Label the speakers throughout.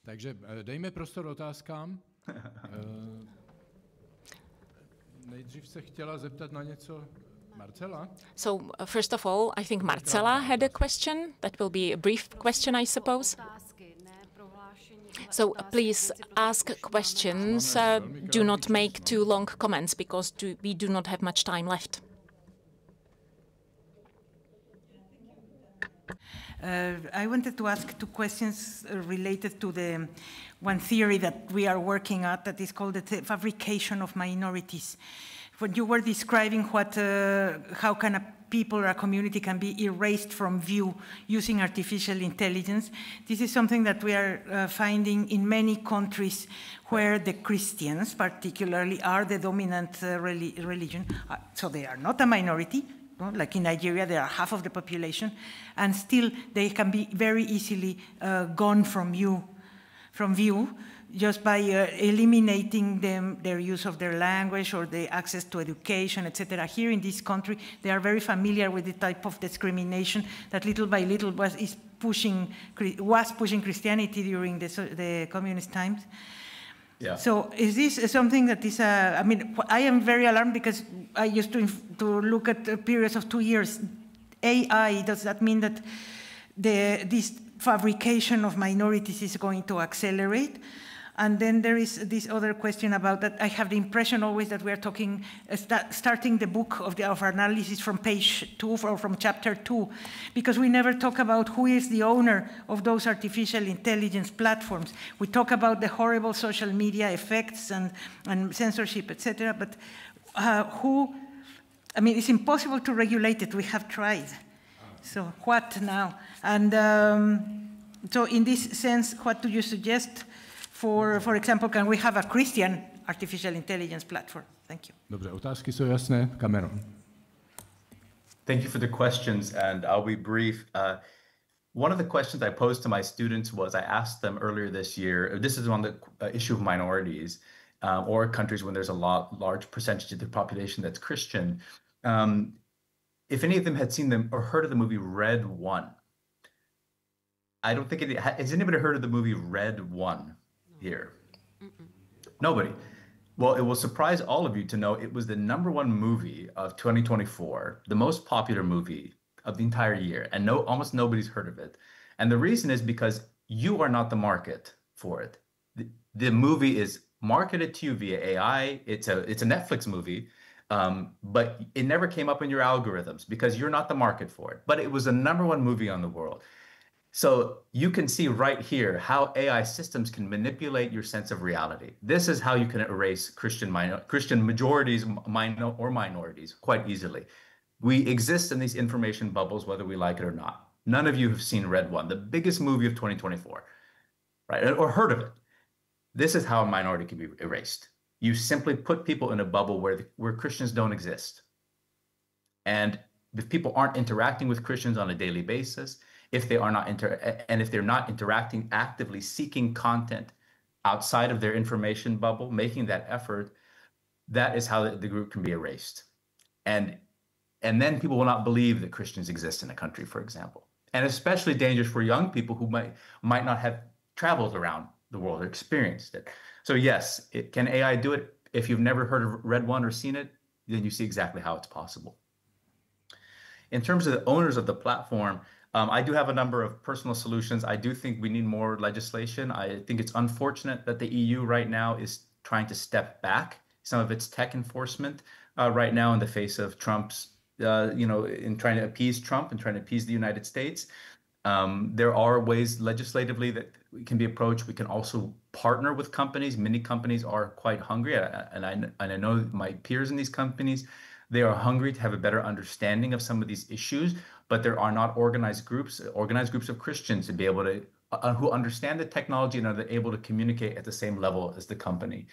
Speaker 1: Takže dejme prostor otázkám. Nejdřív se chtěla zeptat na něco Marcela.
Speaker 2: So first of all, I think Marcela had a question. That will be a brief question, I suppose. So please ask questions. Do not make too long comments because we do not have much time left.
Speaker 3: I wanted to ask two questions related to the one theory that we are working at that is called the fabrication of minorities. When you were describing how can a people or a community can be erased from view using artificial intelligence, this is something that we are finding in many countries where the Christians particularly are the dominant religion. So they are not a minority. Like in Nigeria, they are half of the population, and still they can be very easily gone from view, just by eliminating their use of their language or the access to education, etc. Here in this country, they are very familiar with the type of discrimination that little by little was pushing Christianity during the communist times.
Speaker 4: Yeah.
Speaker 3: So is this something that is, I mean, I am very alarmed because I used to look at periods of 2 years. AI, does that mean that this fabrication of minorities is going to accelerate? And then there is this other question about that. I have the impression always that we are talking, starting the book of our analysis from page 2 or from chapter 2, because we never talk about who is the owner of those artificial intelligence platforms. We talk about the horrible social media effects and censorship, etc. But who? I mean, it's impossible to regulate it. We have tried. So what now? And so in this sense, what do you suggest? For example, can we have a Christian artificial intelligence platform? Thank you.
Speaker 1: Dobře, otázky jsou jasné. Cameron.
Speaker 4: Thank you for the questions, and I'll be brief. One of the questions I posed to my students was, I asked them earlier this year, this is on the issue of minorities or countries when there's a large percentage of the population that's Christian, if any of them had seen them or heard of the movie Red One. I don't think has anybody heard of the movie Red One? Here. Nobody. Well, it will surprise all of you to know it was the #1 movie of 2024, the most popular movie of the entire year, and almost nobody's heard of it. And the reason is because you are not the market for it. The movie is marketed to you via AI. It's a Netflix movie, but it never came up in your algorithms because you're not the market for it. But it was the #1 movie on the world. So you can see right here how AI systems can manipulate your sense of reality. This is how you can erase Christian majorities or minorities quite easily. We exist in these information bubbles, whether we like it or not. None of you have seen Red One, the biggest movie of 2024, right? Or heard of it. This is how a minority can be erased. You simply put people in a bubble where Christians don't exist. And if people aren't interacting with Christians on a daily basis, if they're not interacting actively, seeking content outside of their information bubble, making that effort, that is how the group can be erased. And then people will not believe that Christians exist in a country, for example. And especially dangerous for young people who might not have traveled around the world or experienced it. So yes, can AI do it? If you've never heard of Red One or seen it, then you see exactly how it's possible. In terms of the owners of the platform, I do have a number of personal solutions. I do think we need more legislation. I think it's unfortunate that the EU right now is trying to step back some of its tech enforcement right now in the face of Trump's, in trying to appease Trump and trying to appease the United States. There are ways legislatively that we can be approached. We can also partner with companies. Many companies are quite hungry, and I know my peers in these companies, they are hungry to have a better understanding of some of these issues, but there are not organized groups of Christians to be able to, who understand the technology and are able to communicate at the same level as the company.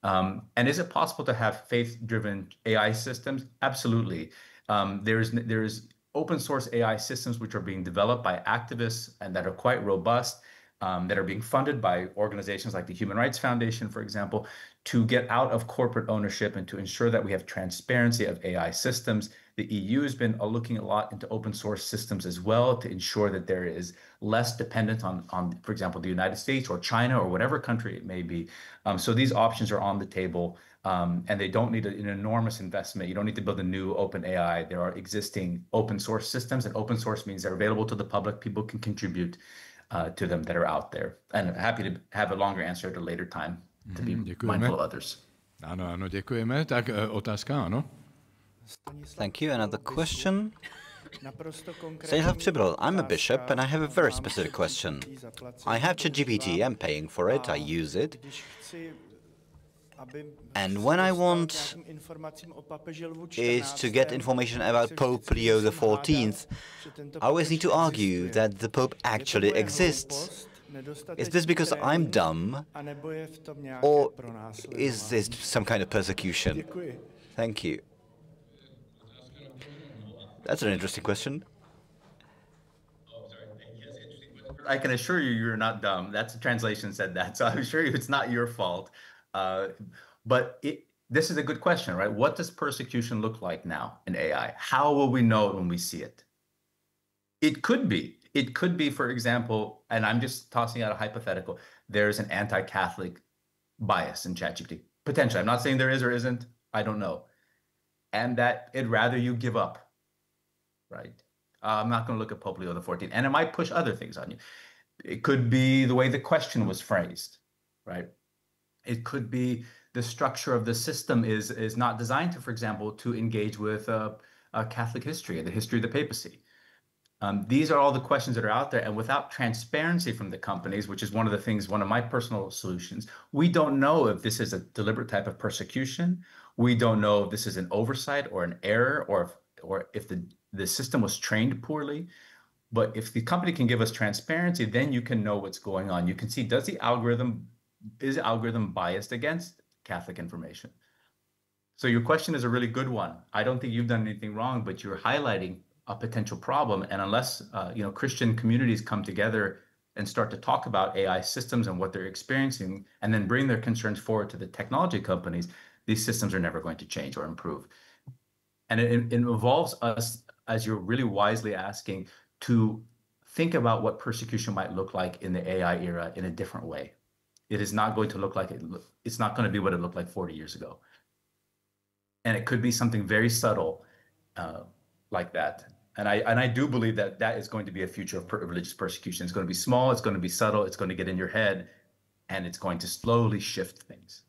Speaker 4: And is it possible to have faith-driven AI systems? Absolutely. There's open source AI systems which are being developed by activists and that are quite robust, that are being funded by organizations like the Human Rights Foundation, for example, to get out of corporate ownership and to ensure that we have transparency of AI systems. The EU has been looking a lot into open source systems as well to ensure that there is less dependence on, for example, the United States or China or whatever country it may be. So these options are on the table, and they don't need an enormous investment. You don't need to build a new open AI. There are existing open source systems, and open source means they're available to the public. People can contribute to them that are out there. And I'm happy to have a longer answer at a later time to be mindful of others.
Speaker 1: Ano, děkujeme. Tak otázka, ano.
Speaker 5: Thank you. Another question. Stanislav Přibral, I'm a bishop and I have a very specific question. I have ChatGPT, I'm paying for it, I use it. And when I want is to get information about Pope Leo XIV, I always need to argue that the Pope actually exists. Is this because I'm dumb, or is this some kind of persecution? Thank you. That's an interesting question.
Speaker 4: I can assure you, you're not dumb. That's the translation said that, so I'm sure you it's not your fault. But this is a good question, right? What does persecution look like now in AI? How will we know it when we see it? It could be, for example, and I'm just tossing out a hypothetical, there's an anti-Catholic bias in ChatGPT. Potentially, I'm not saying there is or isn't, I don't know. And that it'd rather you give up. Right. I'm not going to look at Pope Leo XIV, and it might push other things on you. It could be the way the question was phrased, right? It could be the structure of the system is not designed to, for example, to engage with Catholic history and the history of the papacy. These are all the questions that are out there, and without transparency from the companies, which is one of my personal solutions, we don't know if this is a deliberate type of persecution. We don't know if this is an oversight or an error, or if the system was trained poorly. But if the company can give us transparency, then you can know what's going on. You can see, is the algorithm biased against Catholic information? So your question is a really good one. I don't think you've done anything wrong, but you're highlighting a potential problem. And unless Christian communities come together and start to talk about AI systems and what they're experiencing, and then bring their concerns forward to the technology companies, these systems are never going to change or improve. And it involves us, as you're really wisely asking, to think about what persecution might look like in the AI era in a different way. It is not going to look like it's not going to be what it looked like 40 years ago. And it could be something very subtle like that. And I do believe that is going to be a future of religious persecution. It's going to be small, it's going to be subtle, it's going to get in your head, and it's going to slowly shift things.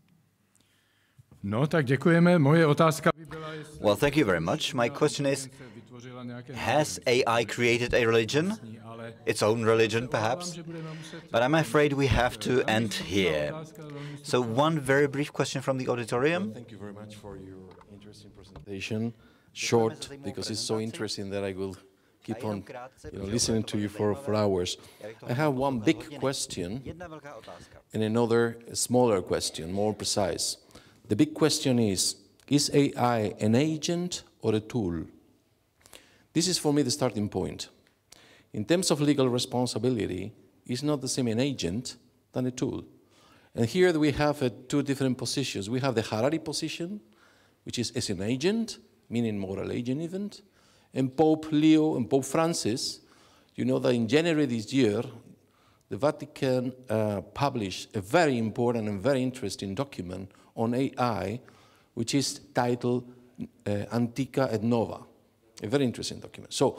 Speaker 1: No, tak děkujeme. Moje otázka by byla,
Speaker 5: Well, thank you very much. My question is, has AI created a religion? Its own religion, perhaps? But I'm afraid we have to end here. So one very brief question from the auditorium.
Speaker 6: Thank you very much for your interesting presentation. Short, because it's so interesting that I will keep on listening to you for hours. I have one big question and another smaller question, more precise. The big question is AI an agent or a tool? This is for me the starting point. In terms of legal responsibility, it's not the same an agent than a tool. And here we have two different positions. We have the Harari position, which is as an agent, meaning moral agent even, and Pope Leo and Pope Francis. You know that in January this year, the Vatican published a very important and very interesting document on AI, which is titled Antica et Nova, a very interesting document. So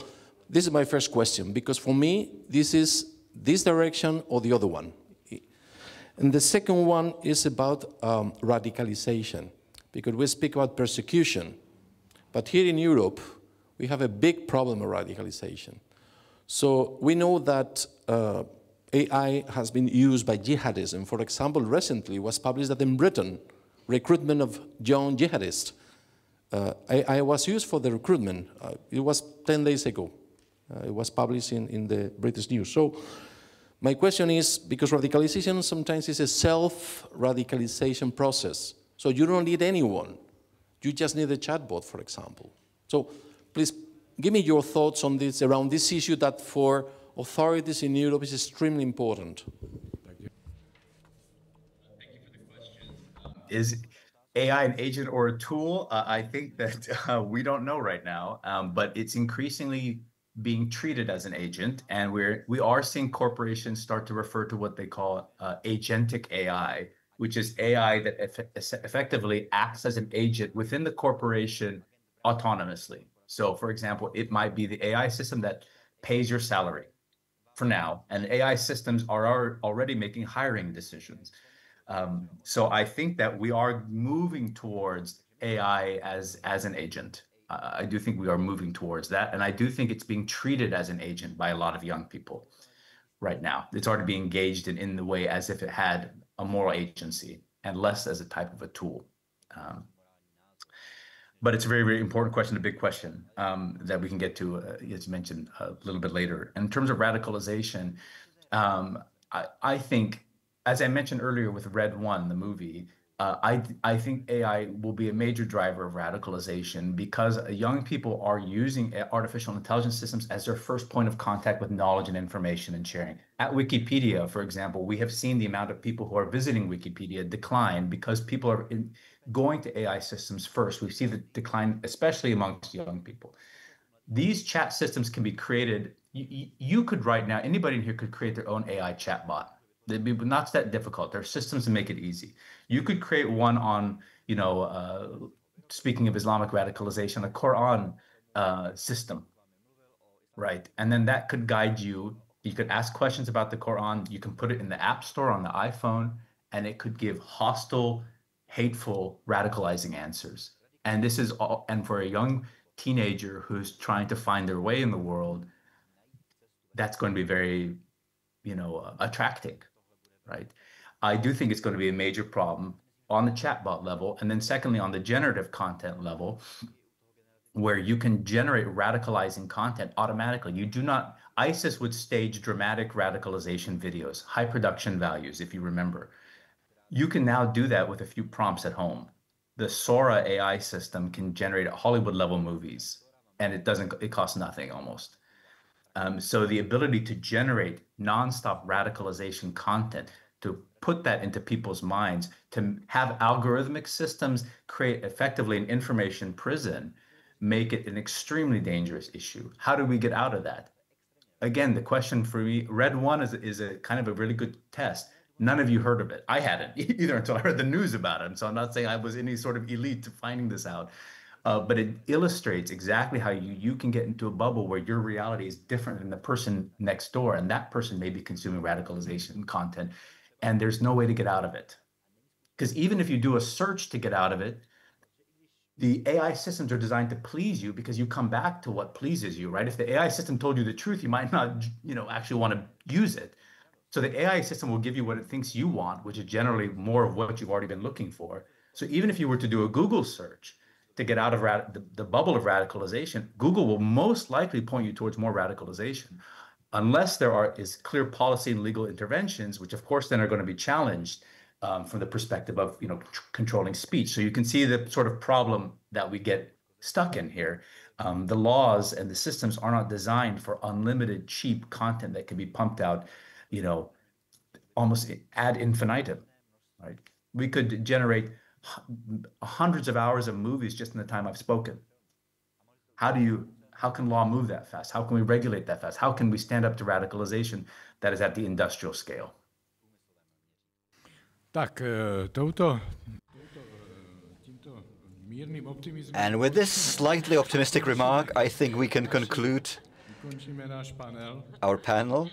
Speaker 6: this is my first question, because for me, this is this direction or the other one. And the second one is about radicalization, because we speak about persecution. But here in Europe, we have a big problem of radicalization. So we know that AI has been used by jihadism. For example, recently was published that in Britain, recruitment of young jihadists. AI was used for the recruitment. It was 10 days ago. It was published in the British news. So my question is, because radicalization sometimes is a self-radicalization process. So you don't need anyone. You just need a chatbot, for example. So please give me your thoughts on this, around this issue that for authorities in Europe is extremely important.
Speaker 4: Thank you for the question. AI an agent or a tool? I think that we don't know right now, but it's increasingly being treated as an agent, and we are seeing corporations start to refer to what they call agentic AI, which is AI that effectively acts as an agent within the corporation autonomously. So, for example, it might be the AI system that pays your salary for now, and AI systems are already making hiring decisions. So I think that we are moving towards AI as an agent. I do think we are moving towards that, and I do think it's being treated as an agent by a lot of young people right now. It's already being engaged in the way as if it had a moral agency and less as a type of a tool. But it's a very, very important question, a big question that we can get to, as you mentioned, a little bit later. In terms of radicalization, I think, as I mentioned earlier with Red One, the movie, I think AI will be a major driver of radicalization because young people are using artificial intelligence systems as their first point of contact with knowledge and information and sharing. At Wikipedia, for example, we have seen the amount of people who are visiting Wikipedia decline because people are going to AI systems first. We see the decline, especially amongst young people. These chat systems can be created. You could right now, anybody in here could create their own AI chatbot. They'd be not that difficult. There are systems to make it easy. You could create one on, speaking of Islamic radicalization, a Quran system, right? And then that could guide you. You could ask questions about the Quran. You can put it in the App Store on the iPhone, and it could give hostile, hateful, radicalizing answers. And this is all, and for a young teenager who's trying to find their way in the world, that's going to be very, attracting. Right? I do think it's going to be a major problem on the chatbot level. And then secondly, on the generative content level, where you can generate radicalizing content automatically. ISIS would stage dramatic radicalization videos, high production values, if you remember. You can now do that with a few prompts at home. The Sora AI system can generate Hollywood level movies, and it costs nothing almost. So the ability to generate nonstop radicalization content, to put that into people's minds, to have algorithmic systems create effectively an information prison, make it an extremely dangerous issue. How do we get out of that? Again, the question for me, Red One is a kind of a really good test. None of you heard of it. I hadn't either until I heard the news about it. And so I'm not saying I was any sort of elite to finding this out. But it illustrates exactly how you can get into a bubble where your reality is different than the person next door, and that person may be consuming radicalization content, and there's no way to get out of it. Because even if you do a search to get out of it, the AI systems are designed to please you because you come back to what pleases you, right? If the AI system told you the truth, you might not, actually want to use it. So the AI system will give you what it thinks you want, which is generally more of what you've already been looking for. So even if you were to do a Google search to get out of the bubble of radicalization, Google will most likely point you towards more radicalization, unless there is clear policy and legal interventions, which of course then are going to be challenged from the perspective of controlling speech. So you can see the sort of problem that we get stuck in here. The laws and the systems are not designed for unlimited cheap content that can be pumped out, almost ad infinitum, right? We could generate hundreds of hours of movies just in the time I've spoken. How can law move that fast? How can we regulate that fast? How can we stand up to radicalization that is at the industrial scale?
Speaker 5: And with this slightly optimistic remark, I think we can conclude our panel.